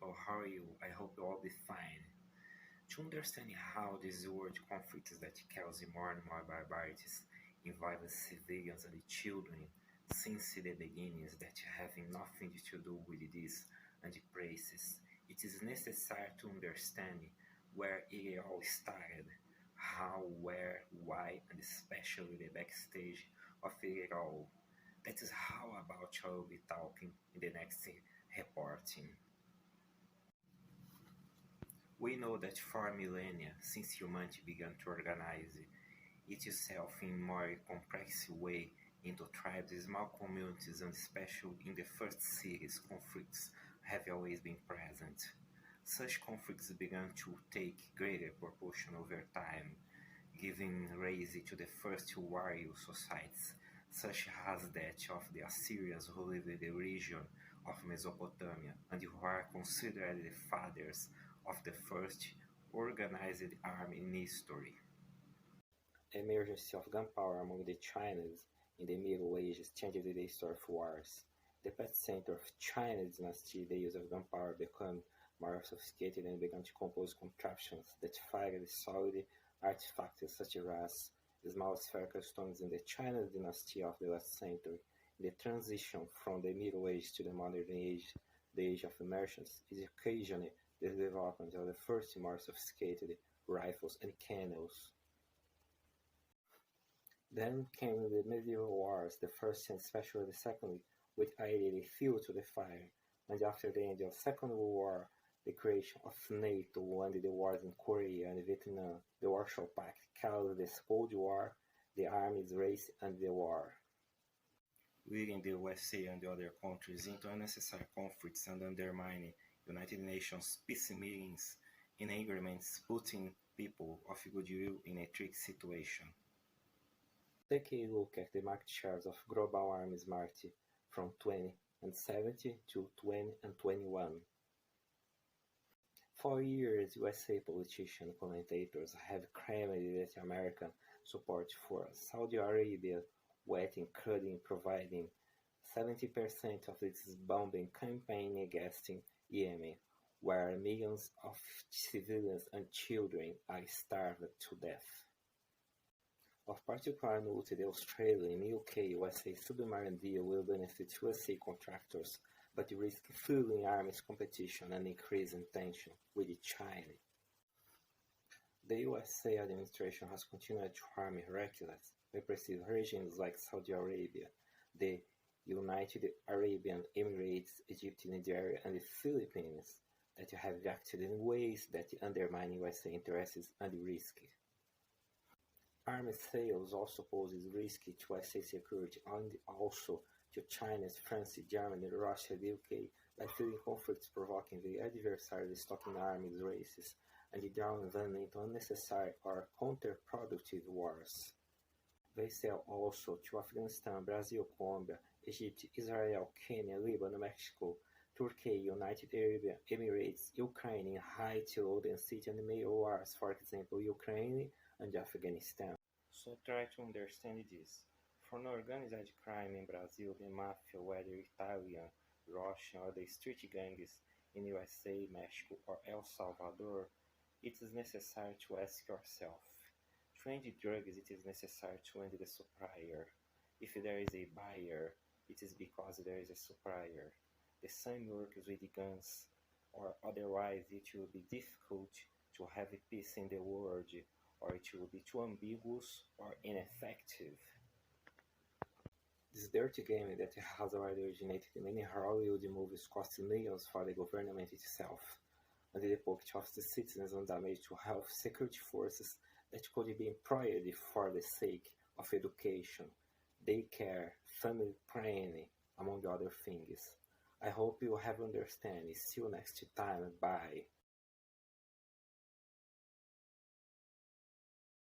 Hello, how are you? I hope you all be fine. To understand how this world conflicts that cause more and more barbarities involve civilians and children since the beginnings that having nothing to do with this and the places, it is necessary to understand where it all started, how, where, why, and especially the backstage of it all. That is how about I will be talking in the next reporting. We know that for millennia, since humanity began to organize itself in more complex way into tribes, small communities, and especially in the first cities, conflicts have always been present. Such conflicts began to take greater proportion over time, giving rise to the first warrior societies, such as that of the Assyrians who lived in the region of Mesopotamia and who are considered the fathers of the first organized army in history. Emergence of gunpowder among the Chinese in the Middle Ages changed the history of wars. The epicenter of Chinese dynasty, the use of gunpowder became more sophisticated and began to compose contraptions that fired solid artifacts such as small spherical stones in the Chinese dynasty of the last century. The transition from the Middle Age to the modern age, the age of merchants, is occasionally the development of the first more sophisticated rifles and cannons. Then came the medieval wars, the first and especially the second, which added fuel to the fire, and after the end of the Second World War, the creation of NATO and the wars in Korea and Vietnam, the Warsaw Pact caused the Cold War, the armies race, and the war, leading the USA and the other countries into unnecessary conflicts and undermining United Nations peace meetings and agreements, putting people of goodwill in a tricky situation. Take a look at the market shares of global arms market from 2070 to 2021. For years, USA politicians and commentators have claimed that American support for Saudi Arabia, wet including providing 70% of its bombing campaign against Yemen, where millions of civilians and children are starved to death. Of particular note, the Australian, UK, USA submarine deal will benefit USA contractors, but risk fueling arms competition and increasing tension with China. The USA administration has continued to harm reckless, repressive regimes like Saudi Arabia, the United Arab Emirates, Egypt, Nigeria, and the Philippines that have acted in ways that undermine USA interests and risk. Arms sales also poses risk to USA security and also to China, France, Germany, Russia, the UK by fueling conflicts provoking the adversary stocking arms races and drawing them into unnecessary or counterproductive wars. They sell also to Afghanistan, Brazil, Colombia, Egypt, Israel, Kenya, Lebanon, Mexico, Turkey, United Arab Emirates, Ukraine, Haiti, low density and mail wars, for example, Ukraine and Afghanistan. So try to understand this. For an organized crime in Brazil, the mafia, whether Italian, Russian, or the street gangs in USA, Mexico, or El Salvador, it is necessary to ask yourself, to end drugs, it is necessary to end the supplier. If there is a buyer, it is because there is a supplier. The same works with guns, or otherwise it will be difficult to have peace in the world, or it will be too ambiguous or ineffective. This dirty game that has already originated in many Hollywood movies cost millions for the government itself, and the pocket of the citizens and damage to health security forces that could be employed for the sake of education, daycare, family planning, among other things. I hope you have understand. See you next time. Bye.